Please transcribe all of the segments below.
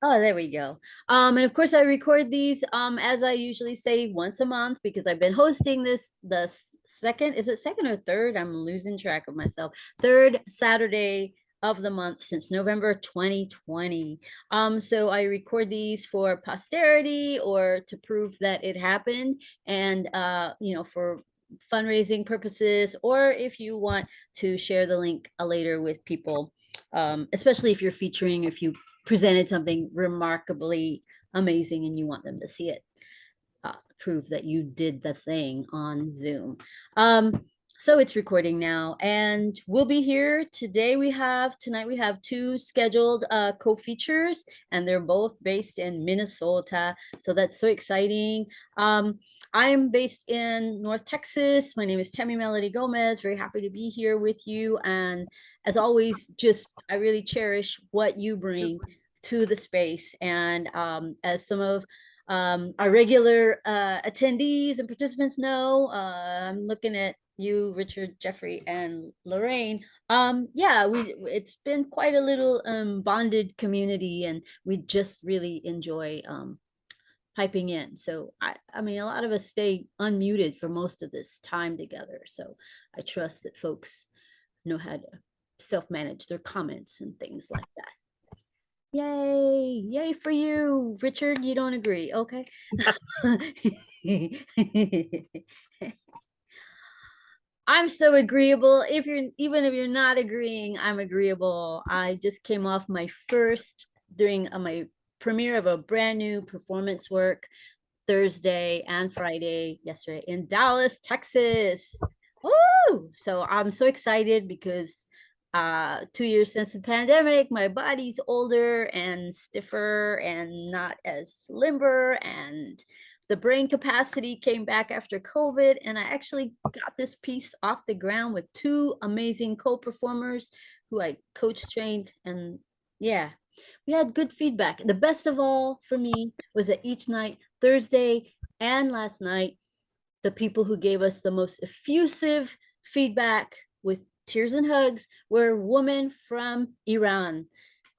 Oh, there we go. And of course I record these as I usually say once a month because I've been hosting this second, is it second or third? I'm losing track of myself. Third Saturday of the month since November 2020. So I record these for posterity or to prove that it happened and for fundraising purposes, or if you want to share the link later with people, especially if you're featuring, if you presented something remarkably amazing and you want them to see it, prove that you did the thing on Zoom. So it's recording now and we'll be here today. Tonight we have two scheduled co-features and they're both based in Minnesota. So that's so exciting. I'm based in North Texas. My name is Tammy Melody Gomez. Very happy to be here with you. And as always, I really cherish what you bring to the space. And as some of our regular attendees and participants know, I'm looking at you, Richard, Jeffrey, and Lorraine. It's been quite a little bonded community, and we just really enjoy piping in. So I mean, a lot of us stay unmuted for most of this time together. So I trust that folks know how to self-manage their comments and things like that. Yay, yay for you, Richard. You don't agree. Okay. I'm so agreeable. Even if you're not agreeing, I'm agreeable. I just came off my first during my premiere of a brand new performance work Thursday and Friday yesterday in Dallas, Texas. Woo! So I'm so excited because 2 years since the pandemic, my body's older and stiffer and not as limber, and the brain capacity came back after COVID. And I actually got this piece off the ground with two amazing co-performers who I coach trained. And yeah, we had good feedback. The best of all for me was that each night, Thursday and last night, the people who gave us the most effusive feedback with tears and hugs were women from Iran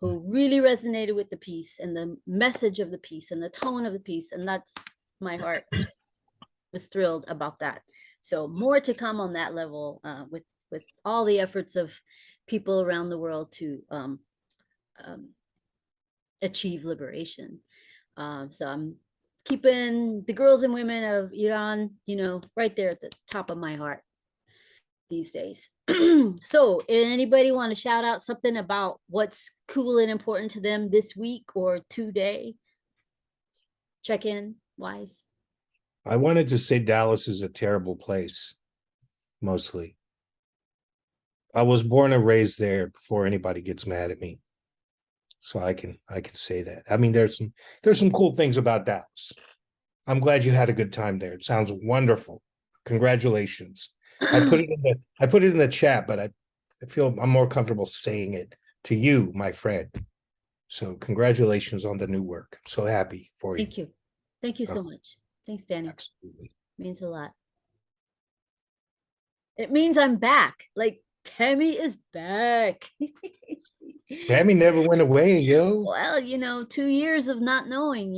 who really resonated with the piece and the message of the piece and the tone of the piece. And that's my heart was thrilled about that. So more to come on that level with all the efforts of people around the world to achieve liberation. So I'm keeping the girls and women of Iran, right there at the top of my heart these days. So anybody want to shout out something about what's cool and important to them this week or today? Check-in wise. I wanted to say Dallas is a terrible place, mostly. I was born and raised there before anybody gets mad at me. So I can say that. I mean, there's some cool things about Dallas. I'm glad you had a good time there. It sounds wonderful. Congratulations. I put it in the chat, but I feel I'm more comfortable saying it to you, my friend. So congratulations on the new work. I'm so happy for you. Thank you. Thank you so much. Thanks, Danny. Absolutely. Means a lot. It means I'm back. Like Tammy is back. Tammy never went away, yo. Well, 2 years of not knowing,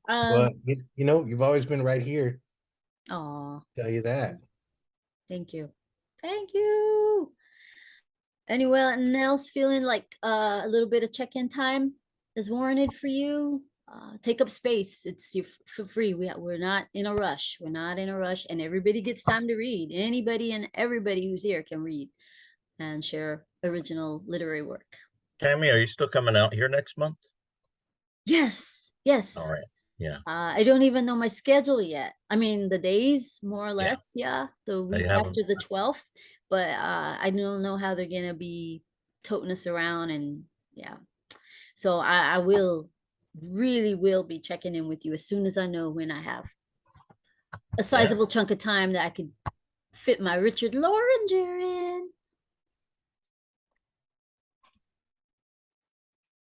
But you've always been right here. Oh, Tell you that. Thank you. Thank you. Anyone else feeling like a little bit of check-in time is warranted for you? Take up space. It's for free. We're not in a rush. We're not in a rush, and everybody gets time to read. Anybody and everybody who's here can read and share original literary work. Tammy, are you still coming out here next month? Yes. All right. Yeah. I don't even know my schedule yet. I mean, the days more or less, the week after the 12th, but I don't know how they're gonna be toting us around, and so I will be checking in with you as soon as I know when I have a sizable chunk of time that I could fit my Richard Loringer in.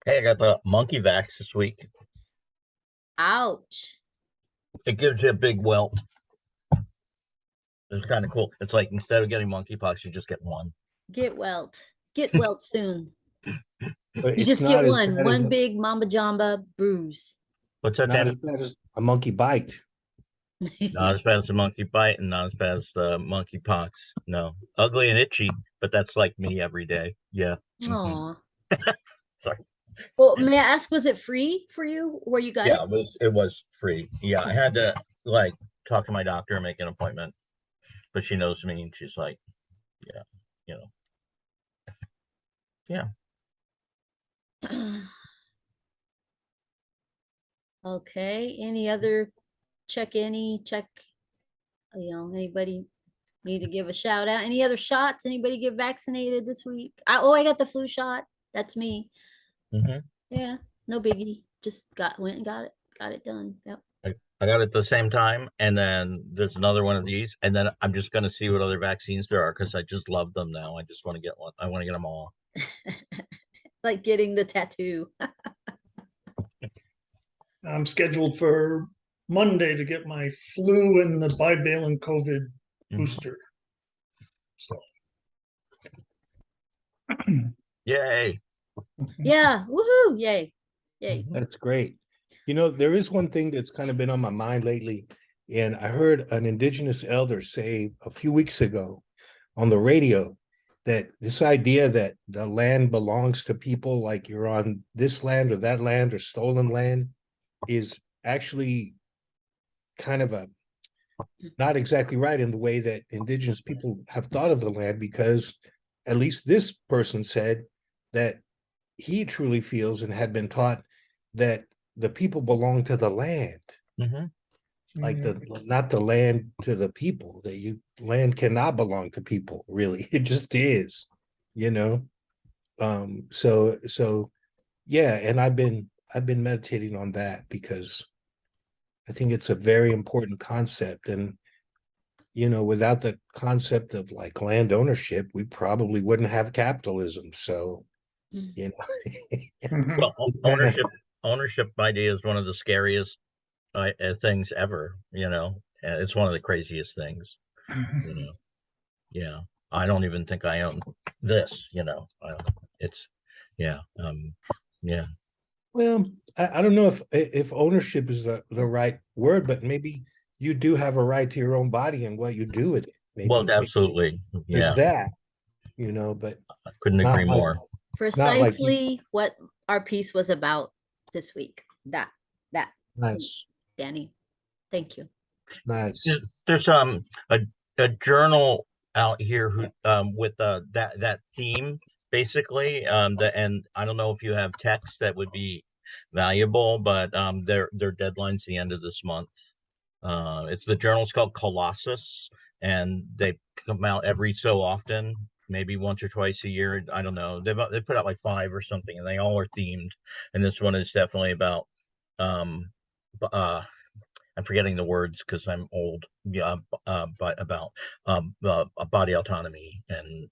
Hey, I got the monkey vax this week. Ouch. It gives you a big welt. It's kind of cool. It's like instead of getting monkeypox, you just get one. Get welt. Get welt soon. But You it's just get not as one, bad as one big Mamba Jamba bruise. What's that, not Danny? as bad as a monkey bite. Not as bad as the monkey bite and not as bad as the monkey pox. No, ugly and itchy, but that's like me every day. Yeah. Aw. Sorry. Well, may I ask, was it free for you where you got it? Yeah, it was free. Yeah, I had to like talk to my doctor and make an appointment, but she knows me and she's like, yeah, you know, yeah. Okay. Any other check, anybody need to give a shout out? Any other shots? Anybody get vaccinated this week? I got the flu shot. That's me. hmm Yeah, no biggie. Just went and got it done. Yep. I got it at the same time, and then there's another one of these, and then I'm just gonna see what other vaccines there are because I just love them now. I just want to get one. I want to get them all. Like getting the tattoo. I'm scheduled for Monday to get my flu and the bivalent COVID Mhm. booster. So Yay! Yeah. Woohoo. Yay. Yay. That's great. You know, there is one thing that's kind of been on my mind lately, and I heard an indigenous elder say a few weeks ago on the radio that this idea that the land belongs to people, like you're on this land or that land or stolen land, is actually kind of a not exactly right in the way that indigenous people have thought of the land, because at least this person said that he truly feels and had been taught that the people belong to the land, hmm like not the land to the people. That land cannot belong to people, really. It just is, you know. So yeah, and I've been meditating on that because I think it's a very important concept. And without the concept of like land ownership, we probably wouldn't have capitalism. So you know, Well, it kinda- ownership idea is one of the scariest things ever. It's one of the craziest things. You know, yeah. I don't even think I own this. It's yeah, yeah. well, I don't know if ownership is the right word, but maybe you do have a right to your own body and what you do with it. Well, Maybe absolutely. there's Yeah, that, but couldn't agree not like more. not like Precisely what our piece was about this week. That. nice, Danny. Thank you. nice. There's a journal out here who with that theme basically and I don't know if you have text that would be valuable, but their deadline's the end of this month. It's the journal's called Colossus, and they come out every so often, maybe once or twice a year. I don't know. They put out like 5 or something, and they all are themed. And this one is definitely about I'm forgetting the words because I'm old. Yeah, but about body autonomy and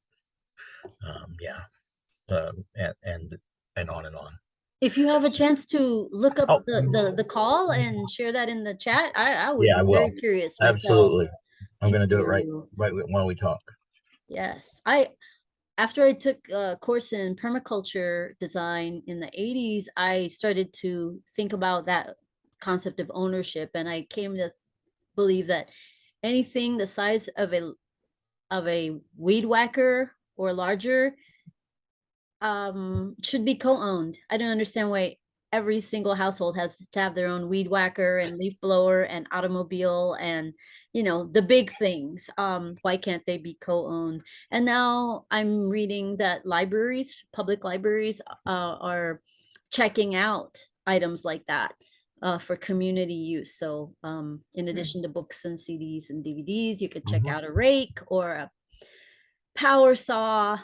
yeah, and on and on. If you have a chance to look up Oh, the call and share that in the chat, I would yeah, I be will. very curious myself. Absolutely. I'm Thank gonna do it right you. while we talk. Yes. After I took a course in permaculture design in the 80s, I started to think about that concept of ownership, and I came to believe that anything the size of a weed whacker or larger should be co-owned. I don't understand why every single household has to have their own weed whacker and leaf blower and automobile and the big things. Why can't they be co-owned? And now I'm reading that public libraries are checking out items like that for community use. So in addition to books and CDs and DVDs, you could check out a rake or a power saw,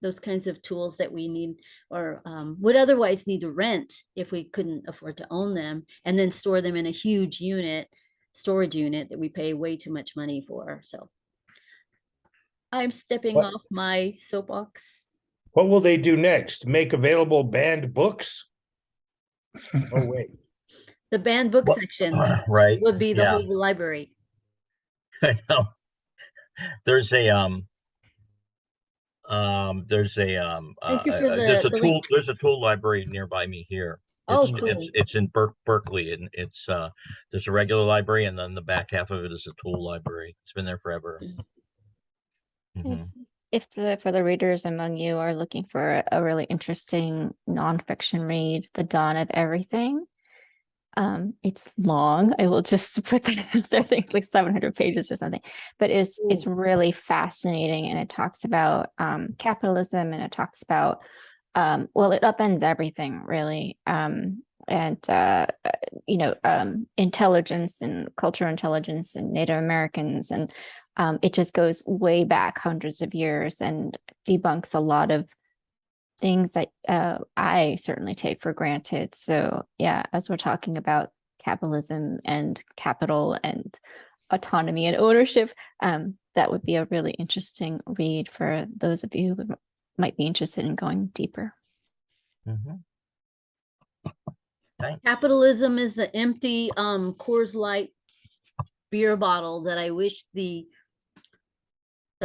those kinds of tools that we need or would otherwise need to rent if we couldn't afford to own them, and then store them in a huge storage unit that we pay way too much money for. So I'm stepping What off my soapbox. what will they do next? Make available banned books? Oh wait. The banned book Well, section right. would be the Yeah. whole library. I know. There's There's a Thank you for there's a the link. tool library nearby me here. Oh, It's cool. it's in Berkeley, and it's there's a regular library, and then the back half of it is a tool library. It's been there forever. Mhm. If for the readers among you are looking for a really interesting nonfiction read, The Dawn of Everything. It's long. I will just put that out there. I think it's like 700 pages or something, but it's really fascinating, and it talks about capitalism, and it talks about well, it upends everything really, and intelligence and cultural intelligence and Native Americans, and it just goes way back hundreds of years and debunks a lot of things that I certainly take for granted. So yeah, as we're talking about capitalism and capital and autonomy and ownership, that would be a really interesting read for those of you who might be interested in going deeper. Thanks. Capitalism is the empty Coors Light beer bottle that I wish the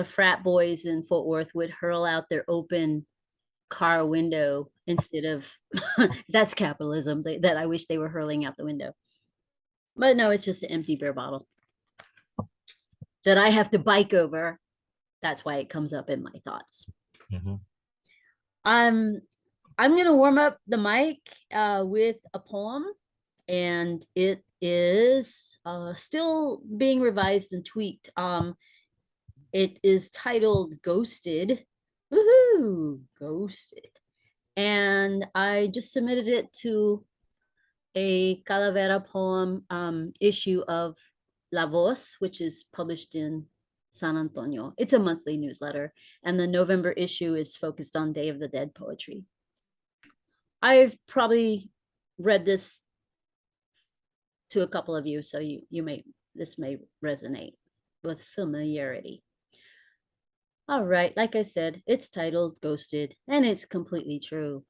frat boys in Fort Worth would hurl out their open car window instead of that's capitalism that I wish they were hurling out the window. But no, it's just an empty beer bottle that I have to bike over. That's why it comes up in my thoughts. I'm gonna warm up the mic with a poem, and it is still being revised and tweaked. It is titled Ghosted. Woohoo, Ghosted. And I just submitted it to a Calavera poem issue of La Voz, which is published in San Antonio. It's a monthly newsletter, and the November issue is focused on Day of the Dead poetry. I've probably read this to a couple of you, so this may resonate with familiarity. All right, like I said, it's titled Ghosted, and it's completely true.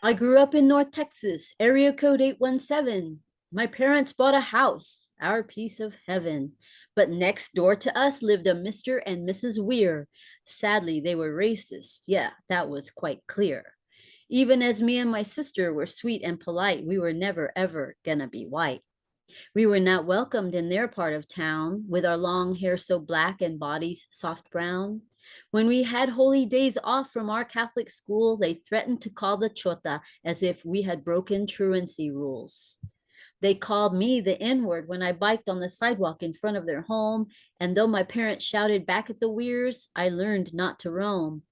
I grew up in North Texas, area code 817. My parents bought a house, our piece of heaven. But next door to us lived a Mr. and Mrs. Weir. Sadly, they were racist. Yeah, that was quite clear. Even as me and my sister were sweet and polite, we were never, ever gonna be white. We were not welcomed in their part of town, with our long hair so black and bodies soft brown. When we had holy days off from our Catholic school, they threatened to call the chota as if we had broken truancy rules. They called me the N-word when I biked on the sidewalk in front of their home, and though my parents shouted back at the Weirs, I learned not to roam.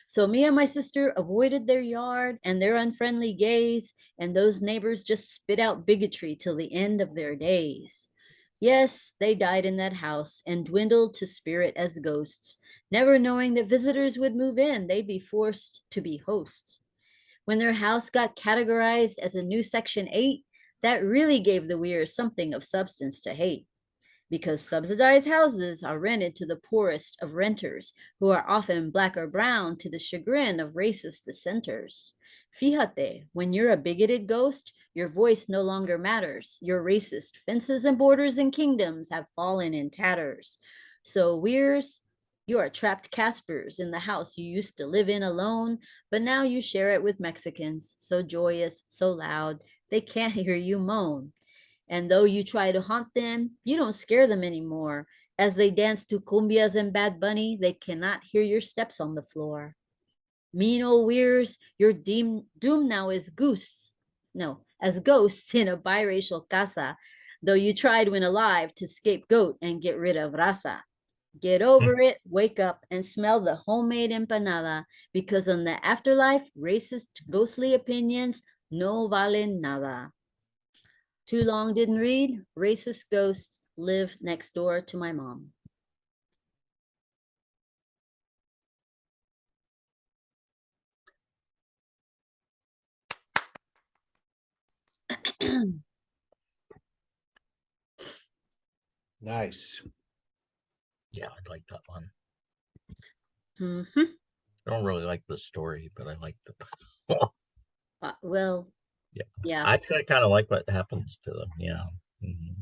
So me and my sister avoided their yard and their unfriendly gaze, and those neighbors just spit out bigotry till the end of their days. Yes, they died in that house and dwindled to spirit as ghosts, never knowing that visitors would move in, they'd be forced to be hosts. When their house got categorized as a new Section 8, that really gave the Weirs something of substance to hate, because subsidized houses are rented to the poorest of renters, who are often black or brown, to the chagrin of racist dissenters. Fíjate, when you're a bigoted ghost, your voice no longer matters. Your racist fences and borders and kingdoms have fallen in tatters. So Weirs, you are trapped Caspers in the house you used to live in alone, but now you share it with Mexicans, so joyous, so loud, they can't hear you moan. And though you try to haunt them, you don't scare them anymore. As they dance to cumbias and Bad Bunny, they cannot hear your steps on the floor. Mean old Weirs, your doom now is as ghosts in a biracial casa, though you tried when alive to scapegoat and get rid of raza. Get over it, wake up, and smell the homemade empanada, because in the afterlife, racist, ghostly opinions no valen nada. Too long didn't read. Racist ghosts live next door to my mom. Nice. Yeah, I like that one. Mm-hmm. I don't really like the story, but I like the. Well, Yeah. yeah. I kind of like what happens to them. Yeah.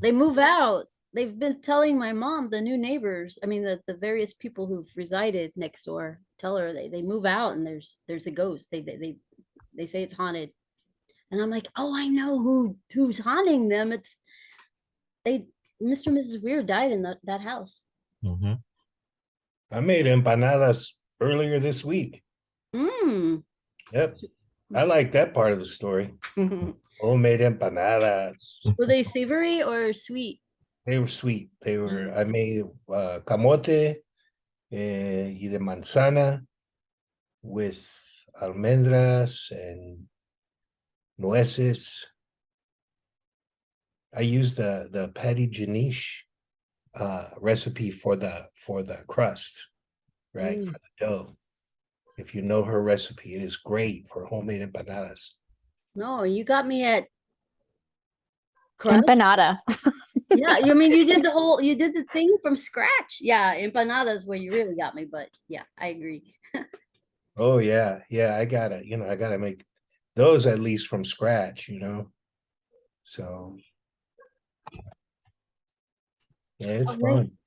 They move out. they've been telling my mom, the new neighbors, I mean the various people who've resided next door, tell her they move out and there's a ghost. They say it's haunted. And I'm like, oh, I know who's haunting them. It's they Mr. and Mrs. Weir died in that house. Mhm. I made empanadas earlier this week. Mm. Yep. I like that part of the story. Homemade empanadas. Were they savory or sweet? They were sweet. I made camote y de manzana with almendras and nueces. I used the patty Janiche recipe for the crust, right? For the dough. If you know her recipe, it is great for homemade empanadas. No, you got me at crust. Empanada. Yeah, you did the thing from scratch. Yeah, empanadas where you really got me, but yeah, I agree. Oh yeah, I gotta make those at least from scratch, So yeah, it's All right. fun.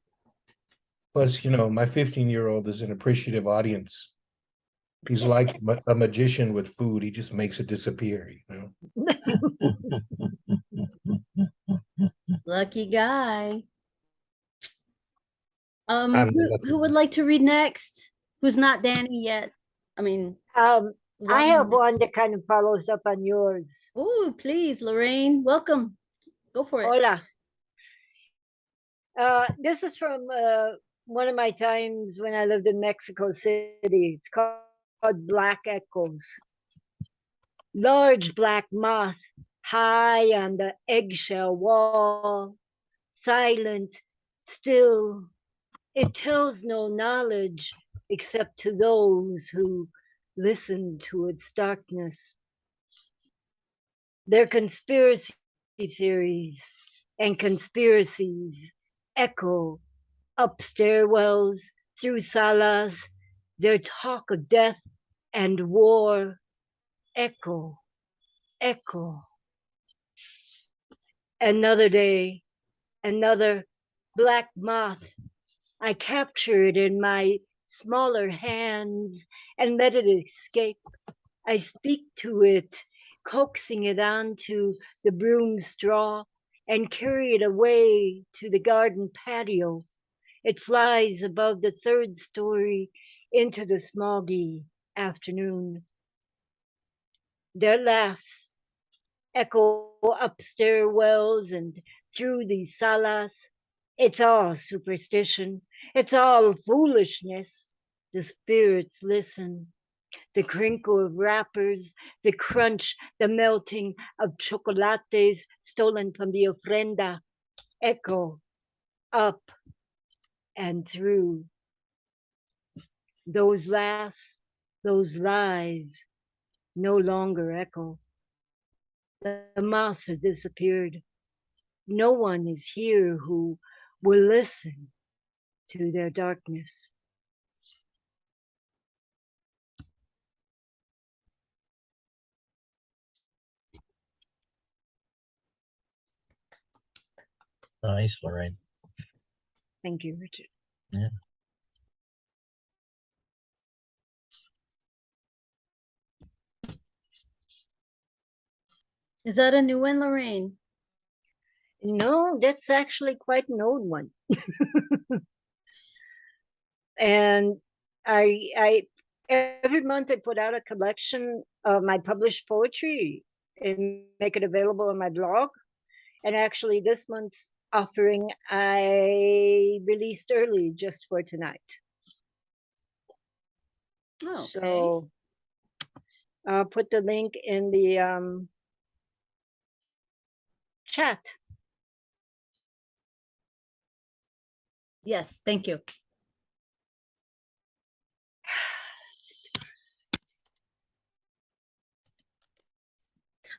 Plus, my 15-year-old is an appreciative audience. He's like a magician with food. He just makes it disappear, Lucky guy. I'm Who would like to read next? Who's not Danny yet? I mean, I have one that kind of follows up on yours. Oh, please, Lorraine, welcome. Go for it. Hola. This is from one of my times when I lived in Mexico City. It's called Black Echoes. Large black moth high on the eggshell wall, silent, still. It tells no knowledge except to those who listen to its darkness. Their conspiracy theories and conspiracies echo up stairwells, through salas, their talk of death and war echo, echo. Another day, another black moth. I capture it in my smaller hands and let it escape. I speak to it, coaxing it onto the broom straw and carry it away to the garden patio. It flies above the third story into the smoggy afternoon. Their laughs echo up stairwells and through the salas. It's all superstition. It's all foolishness. The spirits listen. The crinkle of wrappers, the crunch, the melting of chocolates stolen from the ofrenda echo up and through. Those laughs, those lies no longer echo. The moth has disappeared. No one is here who will listen to their darkness. Nice, Lorraine. Thank you, Richard. Yeah. Is that a new one, Lorraine? No, that's actually quite an old one. And I every month I put out a collection of my published poetry and make it available on my blog. And actually, this month's offering I released early just for tonight. Oh, okay. So I'll put the link in the chat. Yes, thank you.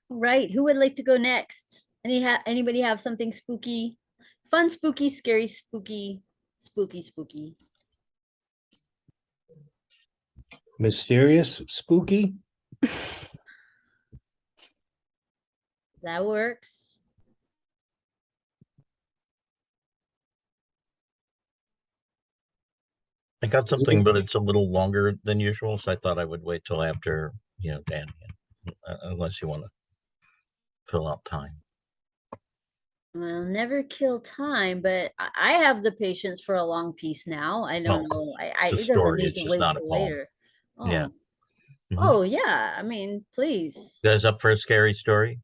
Right. Who would like to go next? Anybody have something spooky? Fun, spooky, scary, spooky, spooky. Mysterious, spooky. That works. I got something, but it's a little longer than usual, so I thought I would wait till after, Danny, unless you want to fill out time. Well, never kill time, but I have the patience for a long piece now. I Well, don't know. it's a It doesn't story. need It's to just wait not a till poem. later. Yeah. Oh, Mhm. oh yeah. I mean, please. You guys up for a scary story?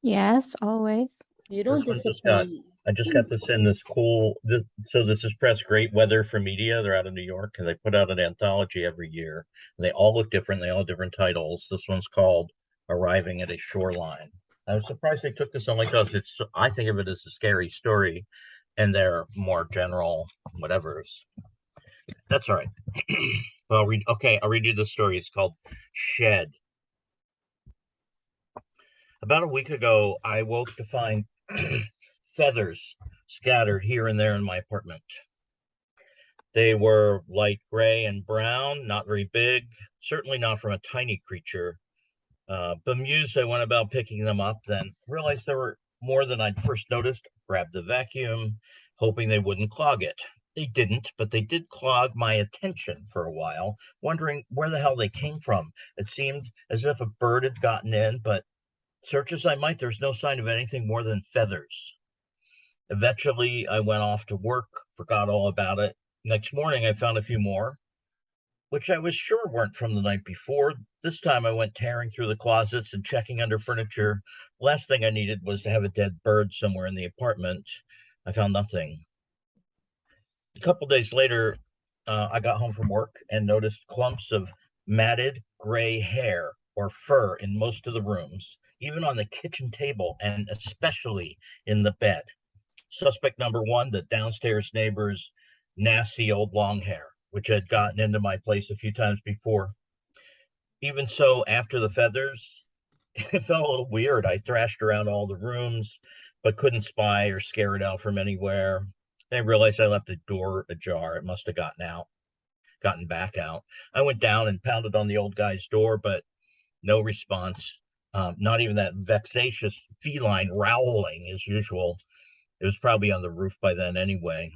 Yes, always. You don't This one just got, disappoint. I just got this in this cool, so this is Press Great Weather for Media. They're out of New York, and they put out an anthology every year. And they all look different. They all have different titles. This one's called Arriving at a Shoreline. I was surprised they took this on like us. I think of it as a scary story, and they're more general whatevers. That's all right. Well, I'll read you the story. It's called Shed. About a week ago, I woke to find feathers scattered here and there in my apartment. They were light gray and brown, not very big, certainly not from a tiny creature. Bemused, I went about picking them up, then realized there were more than I'd first noticed, grabbed the vacuum, hoping they wouldn't clog it. They didn't, but they did clog my attention for a while, wondering where the hell they came from. It seemed as if a bird had gotten in, but search as I might, there's no sign of anything more than feathers. Eventually, I went off to work, forgot all about it. Next morning, I found a few more, which I was sure weren't from the night before. This time, I went tearing through the closets and checking under furniture. Last thing I needed was to have a dead bird somewhere in the apartment. I found nothing. A couple days later, I got home from work and noticed clumps of matted gray hair or fur in most of the rooms, even on the kitchen table, and especially in the bed. Suspect number one, the downstairs neighbor's nasty old long hair, which had gotten into my place a few times before. Even so, after the feathers, it felt a little weird. I thrashed around all the rooms, but couldn't spy or scare it out from anywhere. I realized I left the door ajar. It must have gotten back out. I went down and pounded on the old guy's door, but no response. Not even that vexatious feline rowling as usual. It was probably on the roof by then anyway.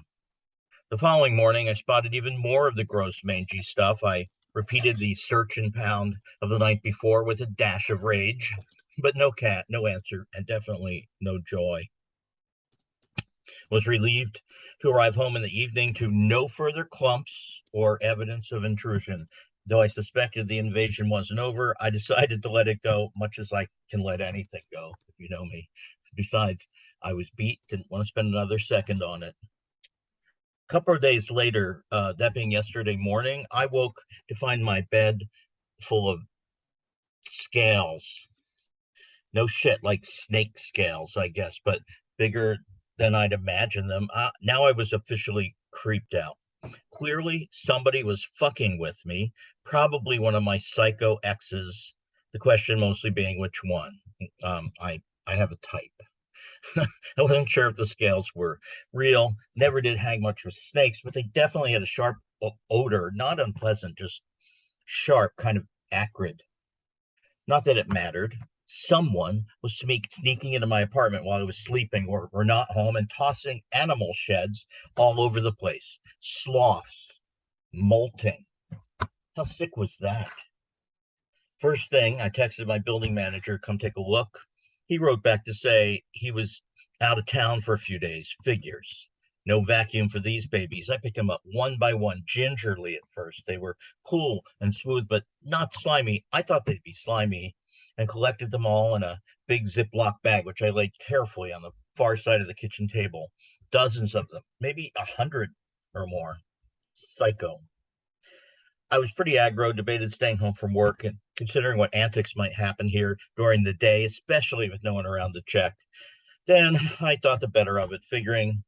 The following morning, I spotted even more of the gross, mangy stuff. I repeated the search and pound of the night before with a dash of rage, but no cat, no answer, and definitely no joy. Was relieved to arrive home in the evening to no further clumps or evidence of intrusion. Though I suspected the invasion wasn't over, I decided to let it go, much as I can let anything go, if you know me. Besides, I was beat, didn't want to spend another second on it. A couple of days later, that being yesterday morning, I woke to find my bed full of scales. No shit, like snake scales, I guess, but bigger than I'd imagined them. Now I was officially creeped out. Clearly, somebody was fucking with me, probably one of my psycho exes. The question mostly being which one. I have a type. I wasn't sure if the scales were real. Never did hang much with snakes, but they definitely had a sharp odor, not unpleasant, just sharp, kind of acrid. Not that it mattered. Someone was sneaking into my apartment while I was sleeping or not home and tossing animal sheds all over the place. Sloths, molting. How sick was that? First thing, I texted my building manager, come take a look. He wrote back to say he was out of town for a few days. Figures. No vacuum for these babies. I picked them up one by one, gingerly at first. They were cool and smooth, but not slimy. I thought they'd be slimy, and collected them all in a big Ziploc bag, which I laid carefully on the far side of the kitchen table. Dozens of them, maybe 100 or more. Psycho. I was pretty aggro, debated staying home from work and considering what antics might happen here during the day, especially with no one around to check. Then I thought the better of it, figuring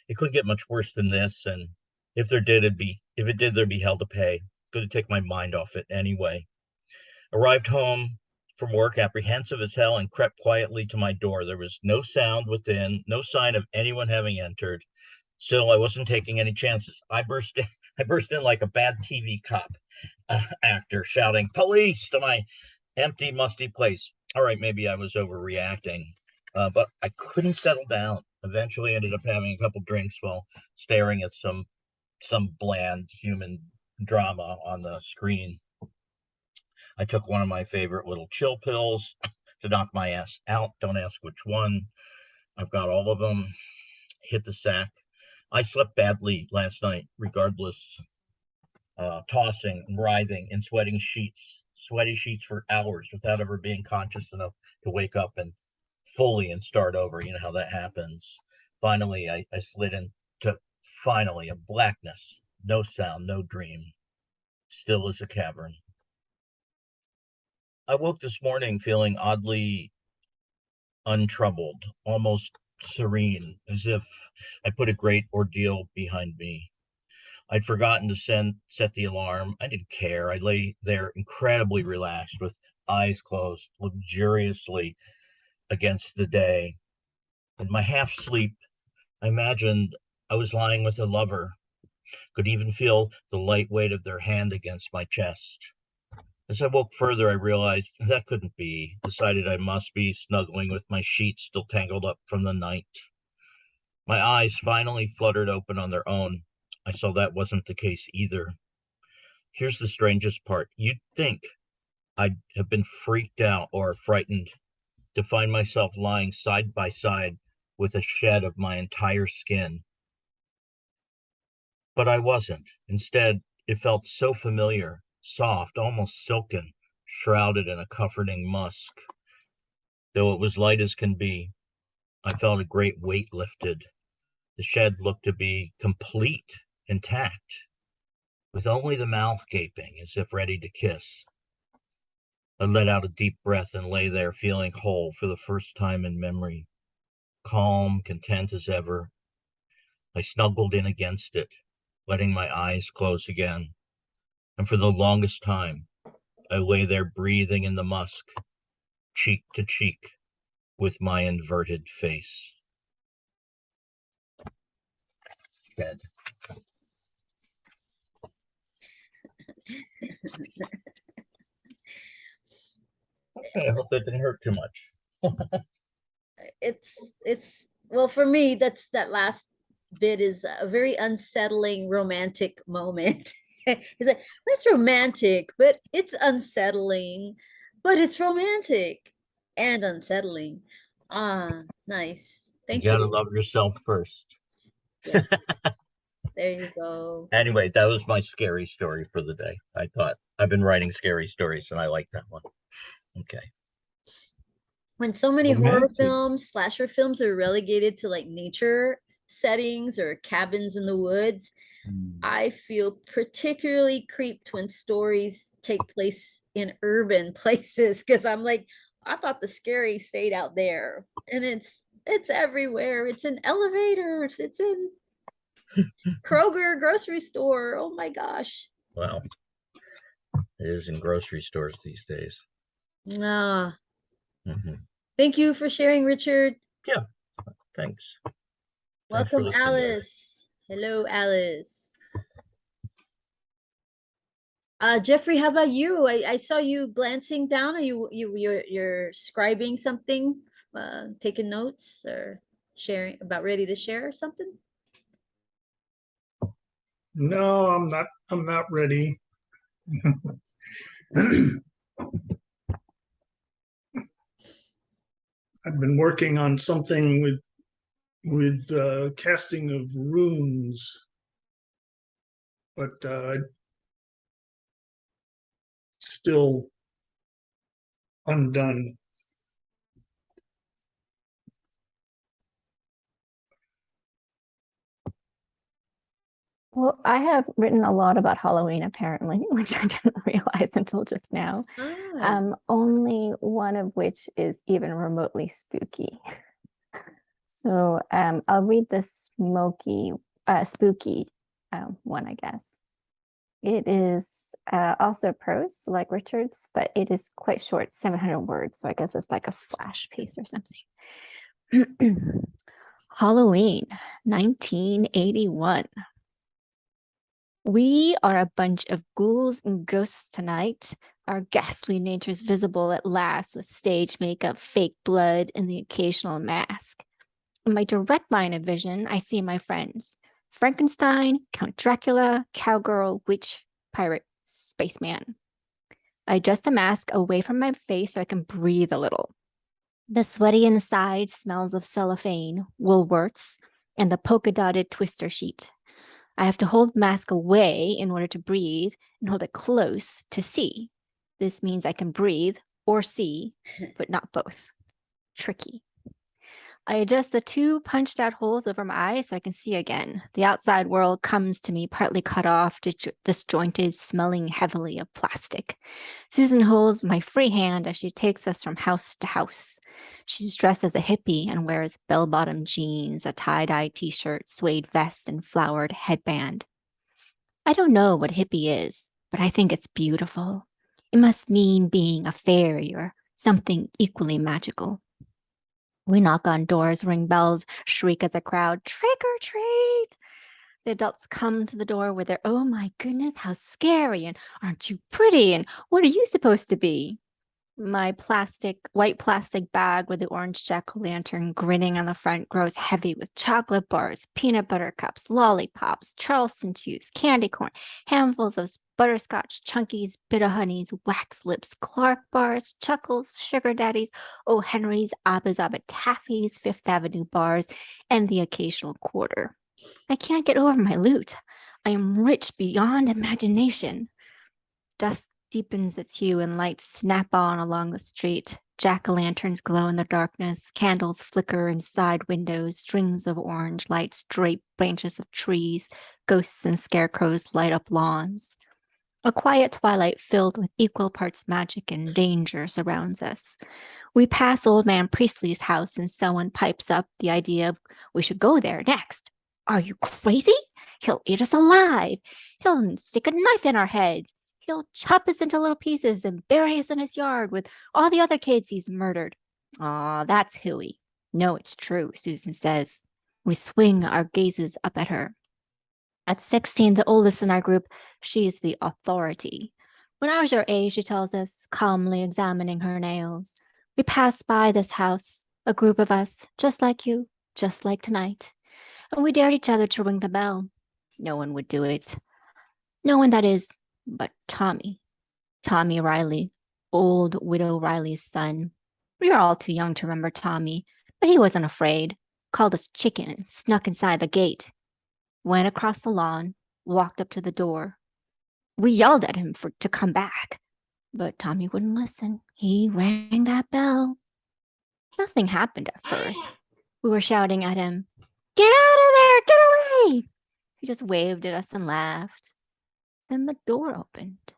it couldn't get much worse than this, and if it did, there'd be hell to pay. Good to take my mind off it anyway. Arrived home from work, apprehensive as hell, and crept quietly to my door. There was no sound within, no sign of anyone having entered. Still, I wasn't taking any chances. I burst in like a bad TV cop actor, shouting "Police!" to my empty, musty place. All right, maybe I was overreacting, but I couldn't settle down. Eventually, ended up having a couple drinks while staring at some some bland human drama on the screen. I took one of my favorite little chill pills to knock my ass out. Don't ask which one. I've got all of them. Hit the sack. I slept badly last night, regardless. Tossing and writhing in sweaty sheets for hours without ever being conscious enough to wake up and fully and start over. You know how that happens. Finally, I slid into a blackness, no sound, no dream, still as a cavern. I woke this morning feeling oddly untroubled, almost serene, as if I put a great ordeal behind me. I'd forgotten to set the alarm. I didn't care. I lay there incredibly relaxed with eyes closed, luxuriously against the day. In my half sleep, I imagined I was lying with a lover, could even feel the light weight of their hand against my chest. As I woke further, I realized that couldn't be. Decided I must be snuggling with my sheets still tangled up from the night. My eyes finally fluttered open on their own. I saw that wasn't the case either. Here's the strangest part. You'd think I'd have been freaked out or frightened to find myself lying side by side with a shed of my entire skin. But I wasn't. Instead, it felt so familiar, soft, almost silken, shrouded in a comforting musk. Though it was light as can be, I felt a great weight lifted. The shed looked to be complete, intact, with only the mouth gaping as if ready to kiss. I let out a deep breath and lay there feeling whole for the first time in memory, calm, content as ever. I snuggled in against it, letting my eyes close again. And for the longest time, I lay there breathing in the musk, cheek to cheek with my inverted face. Dead. Okay, I hope that didn't hurt too much. It's well, for me, that last bit is a very unsettling romantic moment. It's like, that's romantic, but it's unsettling, but it's romantic and unsettling. Ah, nice. Thank You gotta you. love yourself first. Yeah. There you go. Anyway, that was my scary story for the day. I thought I've been writing scary stories and I like that one. Okay. When so many horror Romantic. films, slasher films are relegated to like nature settings or cabins in the woods, I feel particularly creeped when stories take place in urban places because I'm like, I thought the scary stayed out there, and it's everywhere. It's in elevators. It's in Kroger grocery store. Oh my gosh. Wow. It is in grocery stores these days. Ah, Mhm. thank you for sharing, Richard. Yeah, thanks. Thanks for Welcome, listening, guys. Alice. Hello, Alice. Jeffrey, how about you? I saw you glancing down. Are you're scribing something, taking notes or sharing about ready to share something? No, I'm not ready. I've been working on something with casting of runes, but still undone. Well, I have written a lot about Halloween apparently, which I didn't realize until just now. Only one of which is even remotely spooky. So I'll read the spooky one, I guess. It is also prose like Richard's, but it is quite short, 700 words. So I guess it's like a flash piece or something. Halloween, 1981. We are a bunch of ghouls and ghosts tonight. Our ghastly natures visible at last with stage makeup, fake blood, and the occasional mask. In my direct line of vision, I see my friends. Frankenstein, Count Dracula, cowgirl, witch, pirate, spaceman. I adjust the mask away from my face so I can breathe a little. The sweaty inside smells of cellophane, woolworts, and the polka-dotted twister sheet. I have to hold the mask away in order to breathe and hold it close to see. This means I can breathe or see, but not both. Tricky. I adjust the 2 punched out holes over my eyes so I can see again. The outside world comes to me partly cut off, disjointed, smelling heavily of plastic. Susan holds my free hand as she takes us from house to house. She's dressed as a hippie and wears bell-bottom jeans, a tie-dye t-shirt, suede vest, and flowered headband. I don't know what hippie is, but I think it's beautiful. It must mean being a fairy or something equally magical. We knock on doors, ring bells, shriek as a crowd, trick or treat. The adults come to the door with their, oh my goodness, how scary, and aren't you pretty, and what are you supposed to be? My white plastic bag with the orange jack-o'-lantern grinning on the front grows heavy with chocolate bars, peanut butter cups, lollipops, Charleston chews, candy corn, handfuls of butterscotch, chunkies, bitter honeys, wax lips, Clark bars, chuckles, sugar daddies, O. Henry's, Abba's Abba Taffies, Fifth Avenue bars, and the occasional quarter. I can't get over my loot. I am rich beyond imagination. Dusk deepens its hue and lights snap on along the street. Jack-o'-lanterns glow in the darkness, candles flicker inside windows, strings of orange lights drape branches of trees, ghosts and scarecrows light up lawns. A quiet twilight filled with equal parts magic and danger surrounds us. We pass Old Man Priestley's house and someone pipes up the idea of we should go there next. Are you crazy? He'll eat us alive. He'll stick a knife in our heads. He'll chop us into little pieces and bury us in his yard with all the other kids he's murdered. Aw, that's hooey. No, it's true, Susan says. We swing our gazes up at her. At 16, the oldest in our group, she is the authority. When I was your age, she tells us, calmly examining her nails, we passed by this house, a group of us, just like you, just like tonight, and we dared each other to ring the bell. No one would do it. No one, that is, but Tommy. Tommy Riley, old widow Riley's son. We were all too young to remember Tommy, but he wasn't afraid, called us chicken and snuck inside the gate. Went across the lawn, walked up to the door. We yelled at him to come back, but Tommy wouldn't listen. He rang that bell. Nothing happened at first. We were shouting at him, get out of there, get away! He just waved at us and laughed. Then the door opened,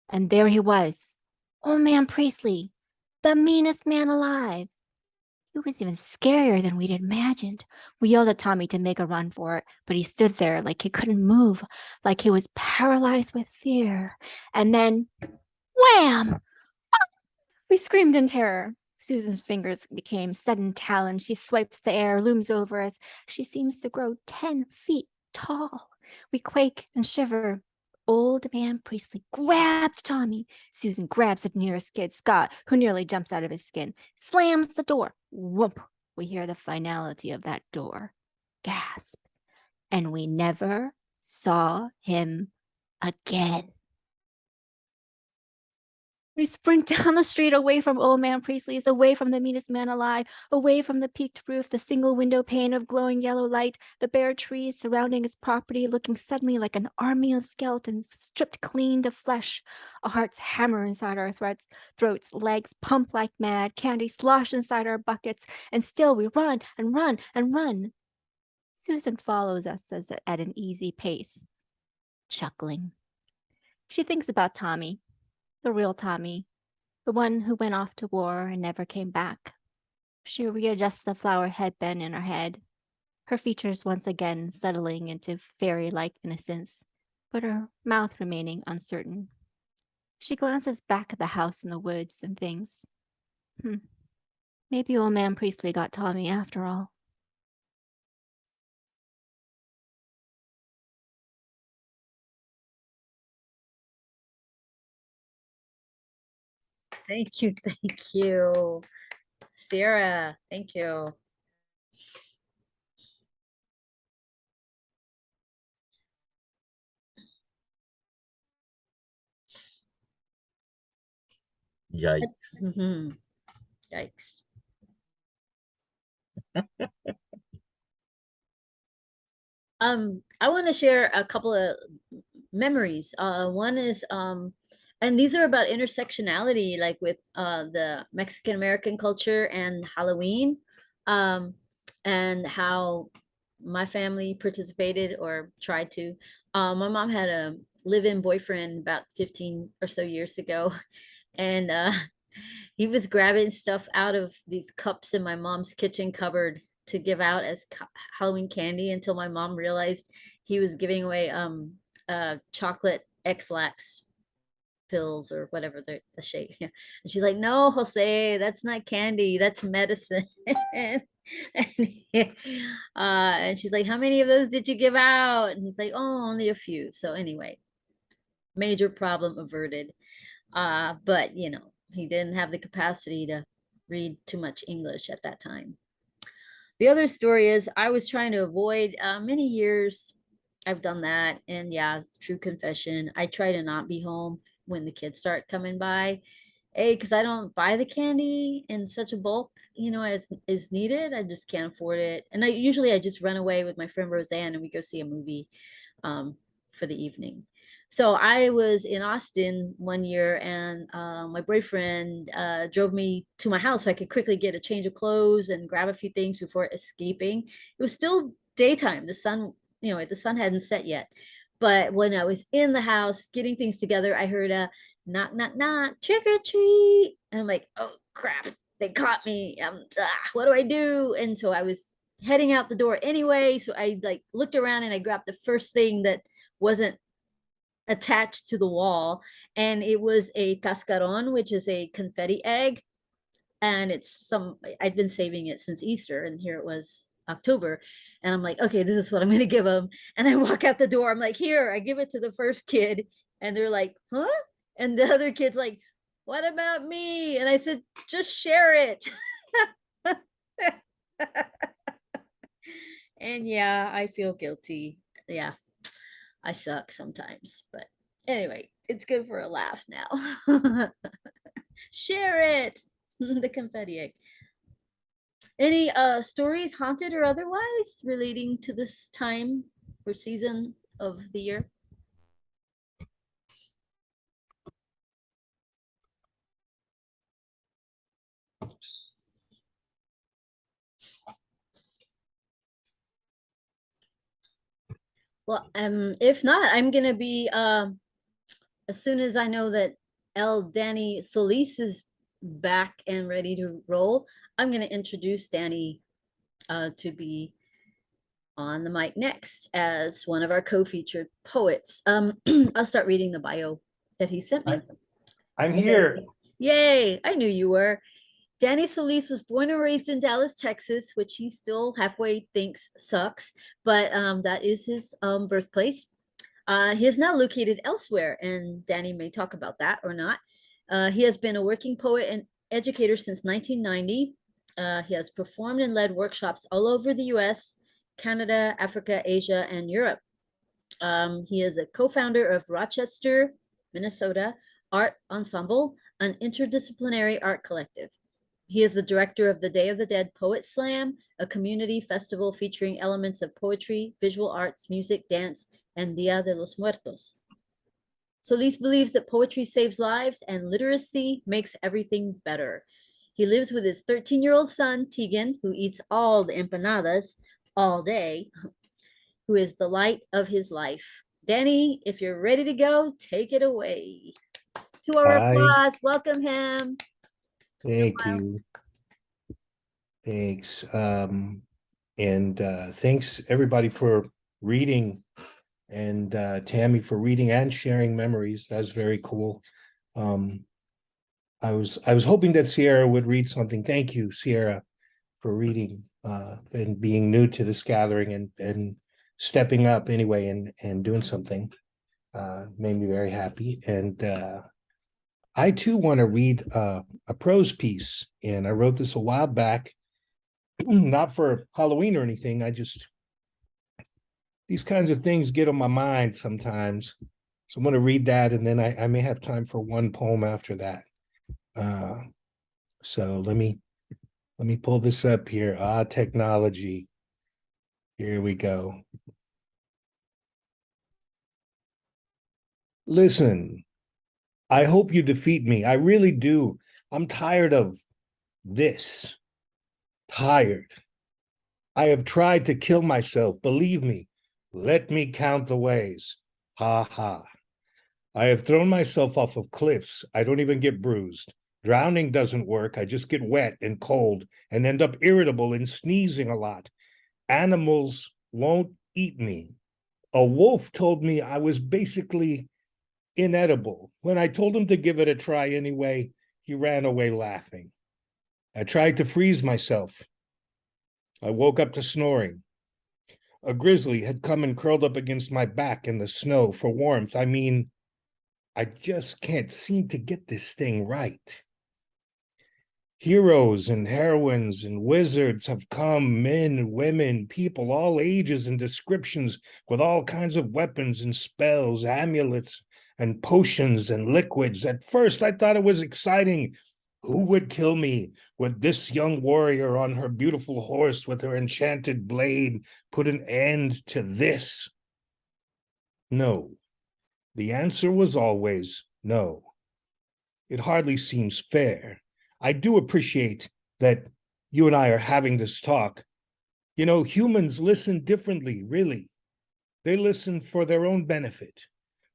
and there he was, Old Man Priestley, the meanest man alive. He was even scarier than we'd imagined. We yelled at Tommy to make a run for it, but he stood there like he couldn't move, like he was paralyzed with fear. And then, wham! We screamed in terror. Susan's fingers became sudden talons. She swipes the air, looms over us. She seems to grow 10 feet tall. We quake and shiver. Old Man Priestley grabbed Tommy. Susan grabs the nearest kid, Scott, who nearly jumps out of his skin, slams the door. Whoop! We hear the finality of that door. Gasp. And we never saw him again. We sprint down the street away from Old Man Priestley's, away from the meanest man alive, away from the peaked roof, the single window pane of glowing yellow light, the bare trees surrounding his property, looking suddenly like an army of skeletons stripped clean to flesh. Our hearts hammer inside our throats, legs pump like mad, candy slosh inside our buckets, and still we run and run and run. Susan follows us at an easy pace, chuckling. She thinks about Tommy. The real Tommy, the one who went off to war and never came back. She readjusts the flower headband in her head, her features once again settling into fairy-like innocence, but her mouth remaining uncertain. She glances back at the house in the woods and thinks, maybe Old Man Priestley got Tommy after all. Thank you. Thank you. Sarah, thank you. Yikes. Mhm. Yikes. I want to share a couple of memories. One is and these are about intersectionality, like with the Mexican American culture and Halloween, um, and how my family participated or tried to. My mom had a live-in boyfriend about 15 or so years ago, and he was grabbing stuff out of these cups in my mom's kitchen cupboard to give out as Halloween candy until my mom realized he was giving away chocolate X-Lax pills or whatever the shape. And she's like, "No, Jose, that's not candy, that's medicine." and, and she's like, "How many of those did you give out?" And he's like, "Oh, only a few." So anyway, major problem averted. But you know, he didn't have the capacity to read too much English at that time. The other story is I was trying to avoid many years. I've done that, and yeah, it's true confession. I try to not be home when the kids start coming by. A, because I don't buy the candy in such a bulk, you know, as is needed. I just can't afford it, and I just run away with my friend Roseanne, and we go see a movie um, for the evening. So I was in Austin one year, and my boyfriend drove me to my house so I could quickly get a change of clothes and grab a few things before escaping. It was still daytime. The sun, you know, the sun hadn't set yet. But when I was in the house getting things together, I heard a knock, knock, knock, trick or treat. And I'm like, oh crap, they caught me. What do I do? And so I was heading out the door anyway. So I like looked around and I grabbed the first thing that wasn't attached to the wall, and it was a cascaron, which is a confetti egg, and it's some I'd been saving it since Easter, and here it was October, and I'm like, okay, this is what I'm gonna give them. And I walk out the door, I'm like, here, I give it to the first kid, and they're like, huh? And the other kid's like, what about me? And I said, just share it. And yeah, I feel guilty. Yeah, I suck sometimes, but anyway, it's good for a laugh now. Share it. The confetti egg. Any stories, haunted or otherwise, relating to this time or season of the year? Well, if not, I'm gonna be as soon as I know that Danny Solis is back and ready to roll, I'm gonna introduce Danny to be on the mic next as one of our co-featured poets. I'll start reading the bio that he sent me. I'm here. Yay, I knew you were. Danny Solis was born and raised in Dallas, Texas, which he still halfway thinks sucks, but that is his birthplace. He is now located elsewhere, and Danny may talk about that or not. He has been a working poet and educator since 1990. He has performed and led workshops all over the US, Canada, Africa, Asia, and Europe. He is a co-founder of Rochester, Minnesota Art Ensemble, an interdisciplinary art collective. He is the director of the Day of the Dead Poet Slam, a community festival featuring elements of poetry, visual arts, music, dance, and Dia de los Muertos. Solis believes that poetry saves lives and literacy makes everything better. He lives with his 13-year-old son, Teagan, who eats all the empanadas all day, who is the light of his life. Danny, if you're ready to go, take it away. To our Hi. applause, welcome him. Thank you. Thanks. And thanks everybody for reading, and Tammy for reading and sharing memories. That's very cool. I was hoping that Sierra would read something. Thank you, Sierra, for reading and being new to this gathering and stepping up anyway and doing something. Made me very happy. And I too want to read a prose piece, and I wrote this a while back, not for Halloween or anything. These kinds of things get on my mind sometimes. So I'm going to read that, and then I may have time for one poem after that. So let me pull this up here. Technology. Here we go. Listen, I hope you defeat me. I really do. I'm tired of this. Tired. I have tried to kill myself. Believe me. Let me count the ways. Ha ha. I have thrown myself off of cliffs. I don't even get bruised. Drowning doesn't work. I just get wet and cold and end up irritable and sneezing a lot. Animals won't eat me. A wolf told me I was basically inedible. When I told him to give it a try anyway, he ran away laughing. I tried to freeze myself. I woke up to snoring. A grizzly had come and curled up against my back in the snow for warmth. I mean, I just can't seem to get this thing right. Heroes and heroines and wizards have come, men, women, people, all ages and descriptions, with all kinds of weapons and spells, amulets and potions and liquids. At first, I thought it was exciting. Who would kill me? Would this young warrior on her beautiful horse with her enchanted blade put an end to this? No. The answer was always no. It hardly seems fair. I do appreciate that you and I are having this talk. You know, humans listen differently, really. They listen for their own benefit.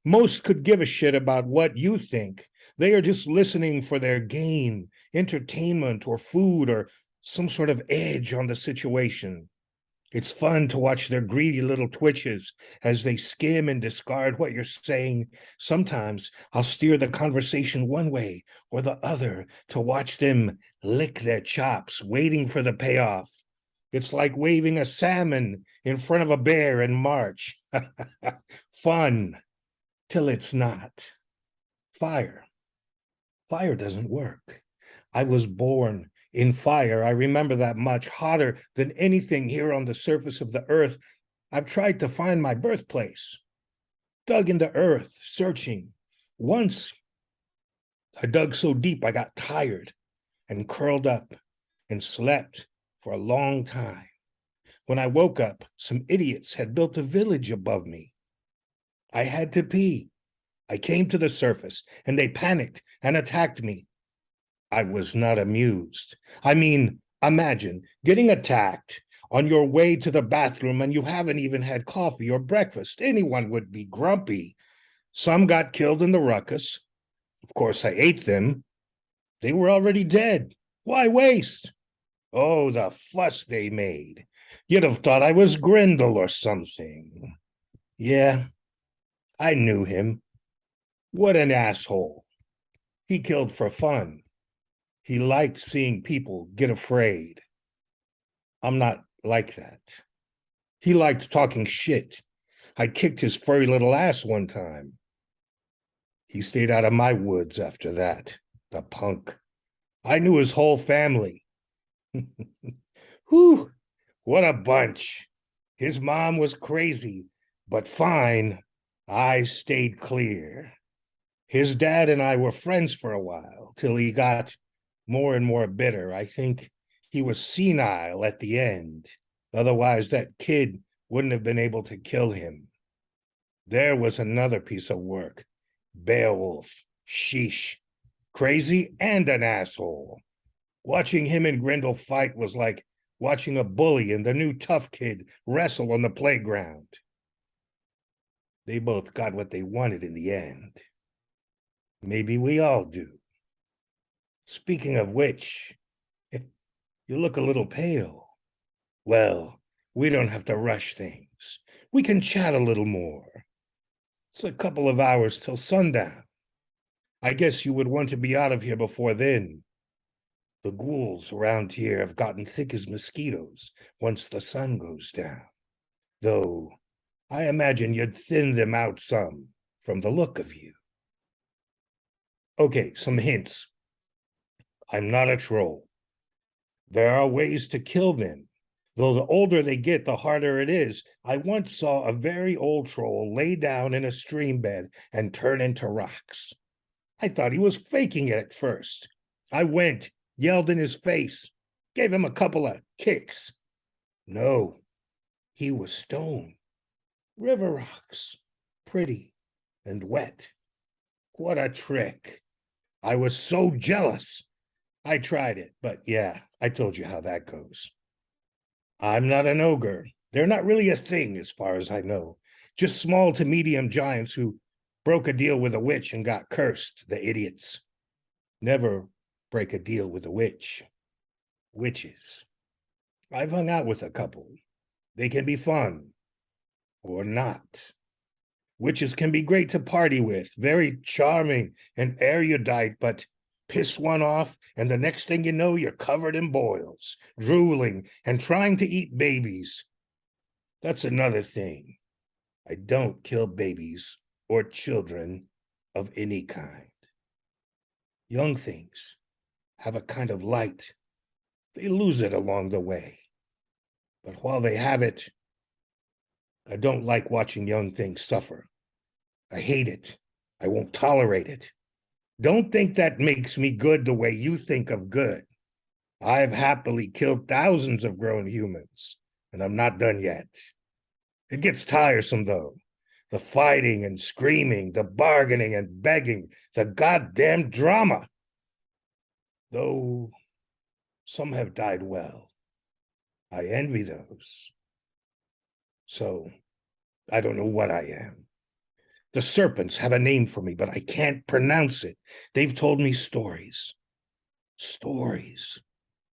Most could give a shit about what you think. They are just listening for their gain, entertainment, or food, or some sort of edge on the situation. It's fun to watch their greedy little twitches as they skim and discard what you're saying. Sometimes I'll steer the conversation one way or the other to watch them lick their chops, waiting for the payoff. It's like waving a salmon in front of a bear in March. Fun, till it's not. Fire. Fire doesn't work. I was born in fire. I remember that much, hotter than anything here on the surface of the earth. I've tried to find my birthplace, dug into earth, searching. Once, I dug so deep I got tired and curled up and slept for a long time. When I woke up, some idiots had built a village above me. I had to pee. I came to the surface, and they panicked and attacked me. I was not amused. I mean, imagine getting attacked on your way to the bathroom and you haven't even had coffee or breakfast. Anyone would be grumpy. Some got killed in the ruckus. Of course, I ate them. They were already dead. Why waste? Oh, the fuss they made. You'd have thought I was Grendel or something. Yeah, I knew him. What an asshole. He killed for fun. He liked seeing people get afraid. I'm not like that. He liked talking shit. I kicked his furry little ass one time. He stayed out of my woods after that, the punk. I knew his whole family. Whew, what a bunch. His mom was crazy, but fine. I stayed clear. His dad and I were friends for a while, till he got more and more bitter. I think he was senile at the end. Otherwise, that kid wouldn't have been able to kill him. There was another piece of work. Beowulf. Sheesh. Crazy and an asshole. Watching him and Grendel fight was like watching a bully and the new tough kid wrestle on the playground. They both got what they wanted in the end. Maybe we all do. Speaking of which, you look a little pale. Well, we don't have to rush things. We can chat a little more. It's a couple of hours till sundown. I guess you would want to be out of here before then. The ghouls around here have gotten thick as mosquitoes once the sun goes down. Though, I imagine you'd thin them out some from the look of you. Okay, some hints. I'm not a troll. There are ways to kill them, though the older they get, the harder it is. I once saw a very old troll lay down in a stream bed and turn into rocks. I thought he was faking it at first. I went, yelled in his face, gave him a couple of kicks. No, he was stone. River rocks, pretty and wet. What a trick. I was so jealous. I tried it, but yeah, I told you how that goes. I'm not an ogre. They're not really a thing as far as I know. Just small to medium giants who broke a deal with a witch and got cursed, the idiots. Never break a deal with a witch. Witches. I've hung out with a couple. They can be fun. Or not. Witches can be great to party with, very charming and erudite, but piss one off, and the next thing you know, you're covered in boils, drooling, and trying to eat babies. That's another thing. I don't kill babies or children of any kind. Young things have a kind of light. They lose it along the way. But while they have it, I don't like watching young things suffer. I hate it. I won't tolerate it. Don't think that makes me good the way you think of good. I've happily killed thousands of grown humans, and I'm not done yet. It gets tiresome, though. The fighting and screaming, the bargaining and begging, the goddamn drama. Though some have died well. I envy those. So, I don't know what I am. The serpents have a name for me, but I can't pronounce it. They've told me stories. Stories.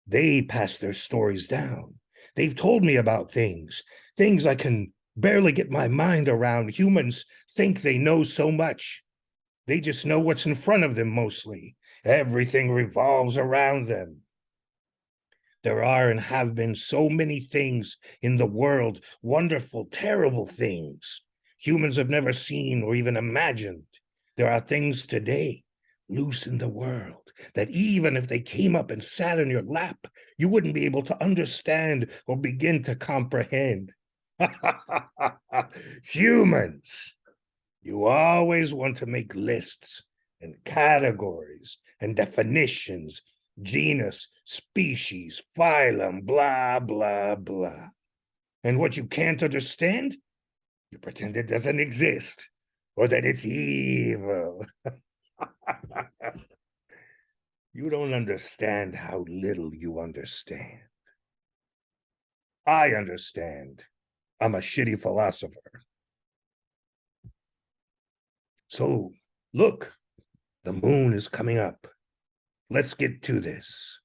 They pass their stories down. They've told me about things I can barely get my mind around. Humans think they know so much. They just know what's in front of them mostly. Everything revolves around them. There are and have been so many things in the world, wonderful, terrible things humans have never seen or even imagined. There are things today loose in the world that even if they came up and sat in your lap, you wouldn't be able to understand or begin to comprehend. Humans, you always want to make lists and categories and definitions, genus, species, phylum, blah, blah, blah. And what you can't understand, you pretend it doesn't exist or that it's evil. You don't understand how little you understand. I understand. I'm a shitty philosopher. So, look, the moon is coming up. Let's get to this.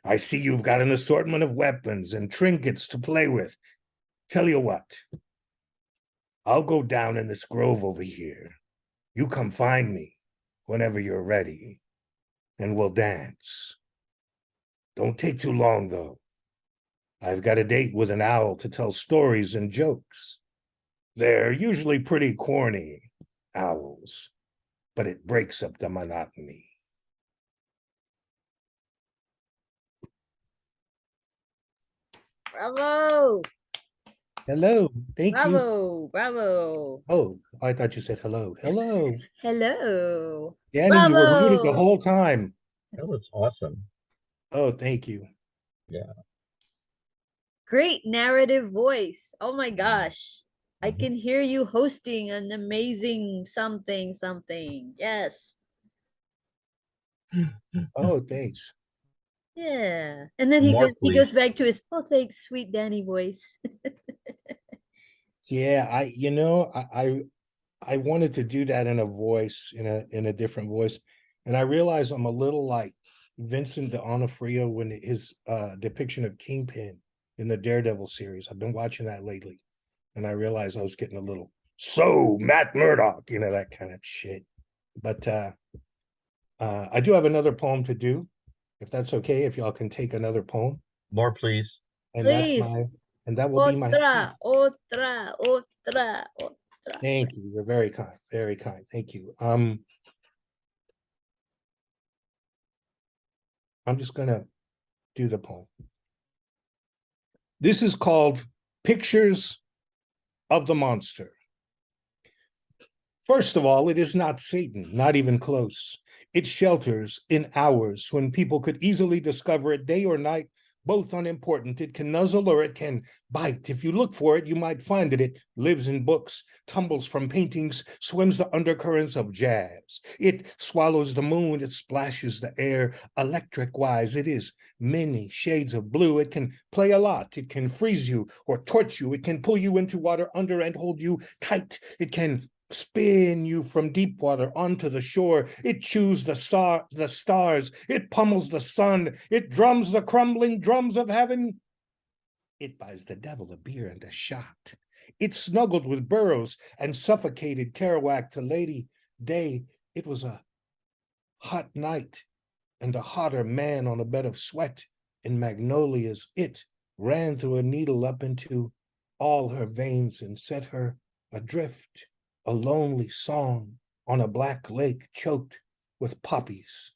I see you've got an assortment of weapons and trinkets to play with. Tell you what, I'll go down in this grove over here. You come find me whenever you're ready, and we'll dance. Don't take too long, though. I've got a date with an owl to tell stories and jokes. They're usually pretty corny, owls, but it breaks up the monotony. Bravo. Hello, thank you. Bravo. Bravo. Oh, I thought you said hello. Hello. Hello. Danny, you were muted the Bravo. whole time. That was awesome. Oh, thank you. Yeah. Great narrative voice. Oh my gosh. I Mhm. can hear you hosting an amazing something. Yes. Oh, thanks. Yeah. And then More, he goes please. back to his oh thanks, sweet Danny voice. Yeah, I wanted to do that in a voice, in a different voice. And I realized I'm a little like Vincent D'Onofrio when his depiction of Kingpin in the Daredevil series. I've been watching that lately. And I realized I was getting a little, so Matt Murdock, that kind of shit. But I do have another poem to do, if that's okay, if y'all can take another poem. More, please. And Please. that will be my Otra. Thank you. You're very kind. Very kind. Thank you. I'm just gonna do the poem. This is called Pictures of the Monster. First of all, it is not Satan, not even close. It shelters in hours when people could easily discover it day or night, both unimportant. It can nuzzle or it can bite. If you look for it, you might find that it lives in books, tumbles from paintings, swims the undercurrents of jazz. It swallows the moon, it splashes the air electric-wise. It is many shades of blue. It can play a lot. It can freeze you or torch you. It can pull you into water under and hold you tight. It can spin you from deep water onto the shore. It chews the stars. It pummels the sun. It drums the crumbling drums of heaven. It buys the devil a beer and a shot. It snuggled with Burroughs and suffocated Kerouac to Lady Day. It was a hot night and a hotter man on a bed of sweat in magnolias. It ran through a needle up into all her veins and set her adrift. A lonely song on a black lake choked with poppies.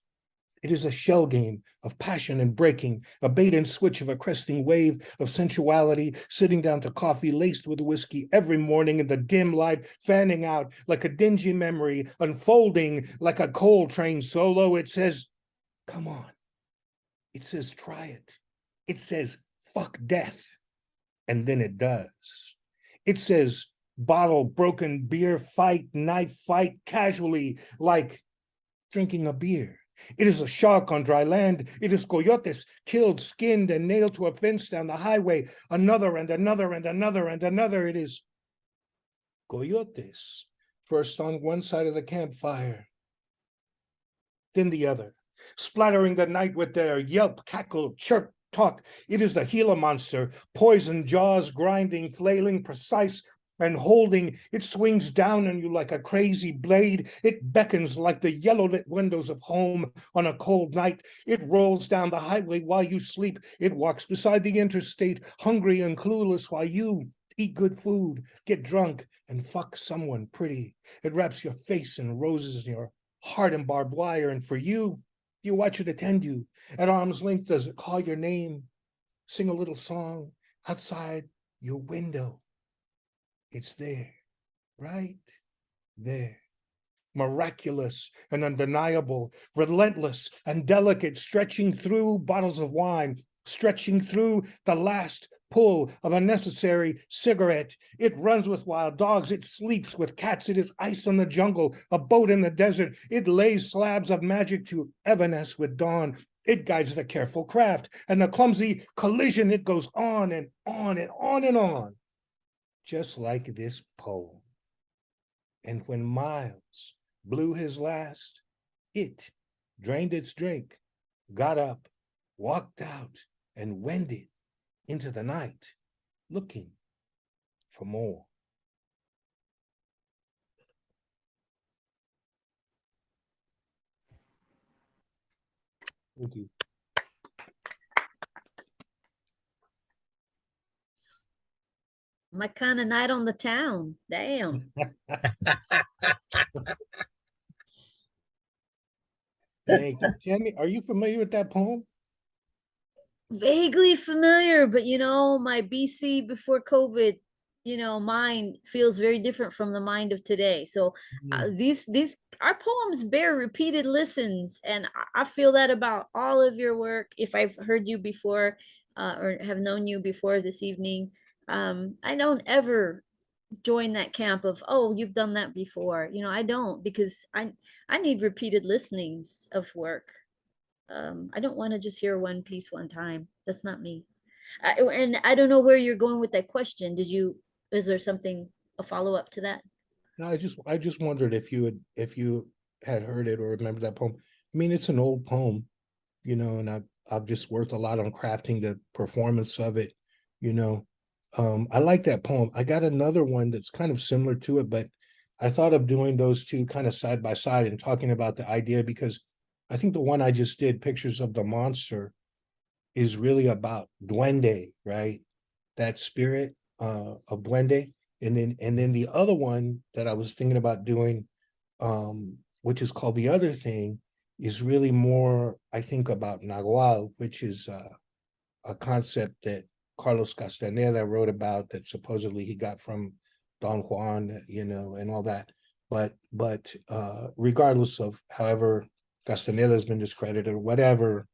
It is a shell game of passion and breaking, a bait and switch of a cresting wave of sensuality, sitting down to coffee laced with whiskey every morning in the dim light, fanning out like a dingy memory, unfolding like a coal train solo. It says, come on. It says, try it. It says, fuck death. And then it does. It says, bottle, broken beer, fight, knife fight, casually, like drinking a beer. It is a shark on dry land. It is coyotes, killed, skinned, and nailed to a fence down the highway. Another and another and another and another. It is coyotes, first on one side of the campfire, then the other, splattering the night with their yelp, cackle, chirp, talk. It is the Gila monster, poison jaws, grinding, flailing, precise, and holding. It swings down on you like a crazy blade. It beckons like the yellow-lit windows of home on a cold night. It rolls down the highway while you sleep. It walks beside the interstate, hungry and clueless, while you eat good food, get drunk, and fuck someone pretty. It wraps your face in roses and your heart in barbed wire, and for you, you watch it attend you. At arm's length, does it call your name, sing a little song outside your window. It's there, right there. Miraculous and undeniable, relentless and delicate, stretching through bottles of wine, stretching through the last pull of a necessary cigarette. It runs with wild dogs. It sleeps with cats. It is ice on the jungle, a boat in the desert. It lays slabs of magic to evanesce with dawn. It guides the careful craft and the clumsy collision. It goes on and on and on and on. Just like this poem. And when Miles blew his last, it drained its drink, got up, walked out, and wended into the night, looking for more. Thank you. My kind of night on the town. Damn. Thank you. Tammy, are you familiar with that poem? Vaguely familiar, but my BC before COVID, mind feels very different from the mind of today. So these our poems bear repeated listens, and I feel that about all of your work. If I've heard you before or have known you before this evening, I don't ever join that camp of, oh, you've done that before. I don't, because I need repeated listenings of work. I don't want to just hear one piece one time. That's not me. And I don't know where you're going with that question. Is there something, a follow-up to that? No, I just wondered if you had heard it or remember that poem. I mean, it's an old poem, and I've just worked a lot on crafting the performance of it, I like that poem. I got another one that's kind of similar to it, but I thought of doing those two kind of side by side and talking about the idea, because I think the one I just did, Pictures of the Monster, is really about duende, right? That spirit of duende. And then the other one that I was thinking about doing, which is called The Other Thing, is really more, I think, about Nahual, which is a concept that Carlos Castaneda wrote about, that supposedly he got from Don Juan, and all that. but regardless of however Castaneda has been discredited or whatever,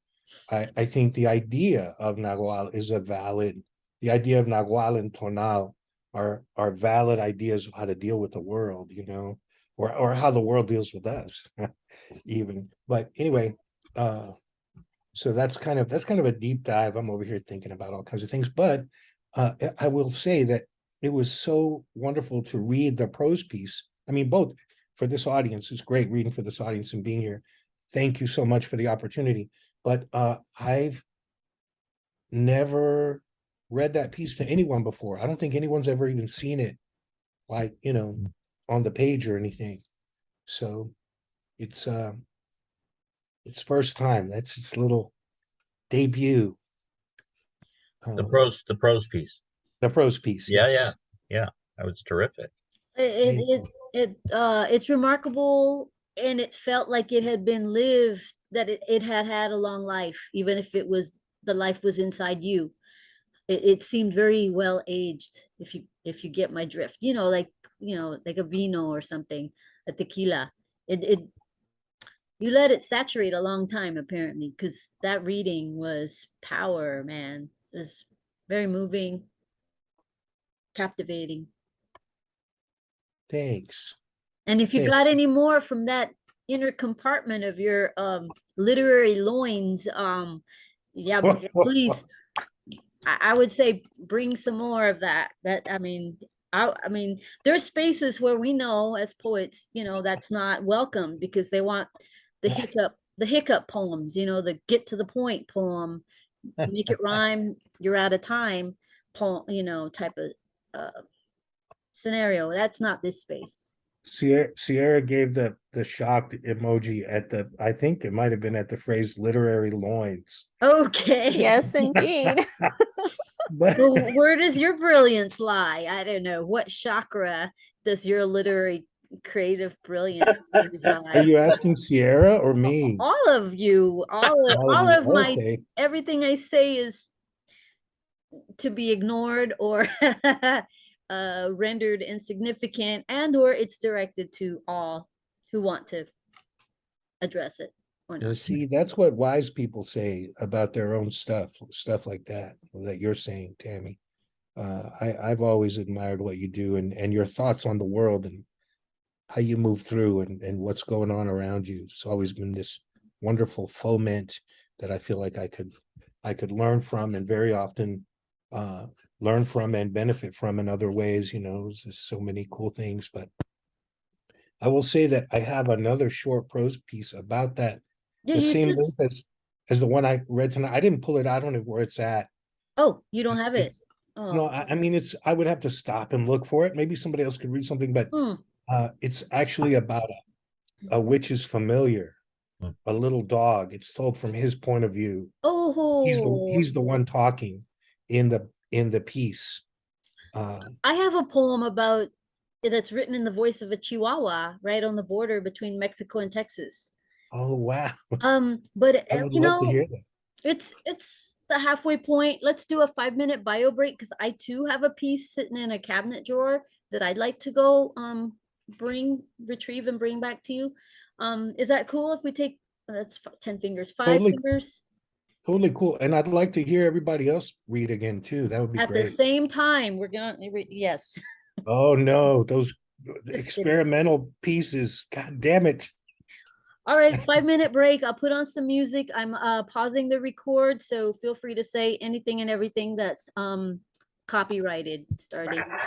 I think the idea of Nagual is the idea of Nagual and Tonal are valid ideas of how to deal with the world, you know, or how the world deals with us, even. But anyway, so that's kind of a deep dive. I'm over here thinking about all kinds of things, but I will say that it was so wonderful to read the prose piece. I mean, both for this audience, it's great reading for this audience and being here. Thank you so much for the opportunity. But I've never read that piece to anyone before. I don't think anyone's ever even seen it, like, you know, on the page or anything. So it's first time. That's its little debut. The prose piece. The prose piece. Yeah, Yes. yeah. That was terrific. It's remarkable, and it felt like it had been lived, that it had a long life, even if the life was inside you. It seemed very well aged, if you get my drift, you know, like a vino or something, a tequila. It You let it saturate a long time, apparently, because that reading was power, man. It was very moving, captivating. Thanks. And if you Thanks. got any more from that inner compartment of your literary loins, yeah, please, I would say bring some more of that. I mean, there's spaces where we know as poets, you know, that's not welcome, because they want the hiccup poems, you know, the get to the point poem, make it rhyme, you're out of time poem, you know, type of scenario. That's not this space. Sierra gave the shocked emoji at the, I think it might have been at the phrase literary loins. Okay. Yes, indeed. But Well, where does your brilliance lie? I don't know. What chakra does your literary creative brilliance are reside? you asking Sierra or me? All of you, All all you. of my, Okay. everything I say is to be ignored or rendered insignificant, and or it's directed to all who want to address it or not. See, that's what wise people say about their own stuff like that you're saying, Tammy. I've always admired what you do and your thoughts on the world and how you move through and what's going on around you. It's always been this wonderful foment that I feel like I could learn from, and very often learn from and benefit from in other ways. You know, there's just so many cool things. But I will say that I have another short prose piece about that, Yeah, the you same should. length as the one I read tonight. I didn't pull it out. I don't know where it's at. Oh, you don't have it. It's, no, Oh, I mean, I would have to stop and look for it. Maybe somebody else could read something, but it's actually about a witch's familiar, a little dog. It's told from his point of view. He's the one talking in the piece. I have a poem about that's written in the voice of a Chihuahua right on the border between Mexico and Texas. Oh wow. But I would you love to know, hear that. it's the halfway point. Let's do a 5-minute bio break, because I too have a piece sitting in a cabinet drawer that I'd like to go retrieve and bring back to you. Is that cool if we take, that's 10 fingers, 5 Totally. fingers Totally cool. And I'd like to hear everybody else read again too. That would be at the great. same time? We're gonna yes. Oh no, those Just kidding. experimental pieces. God damn it. All right, 5-minute break. I'll put on some music. I'm pausing the record, so feel free to say anything and everything that's copyrighted starting now.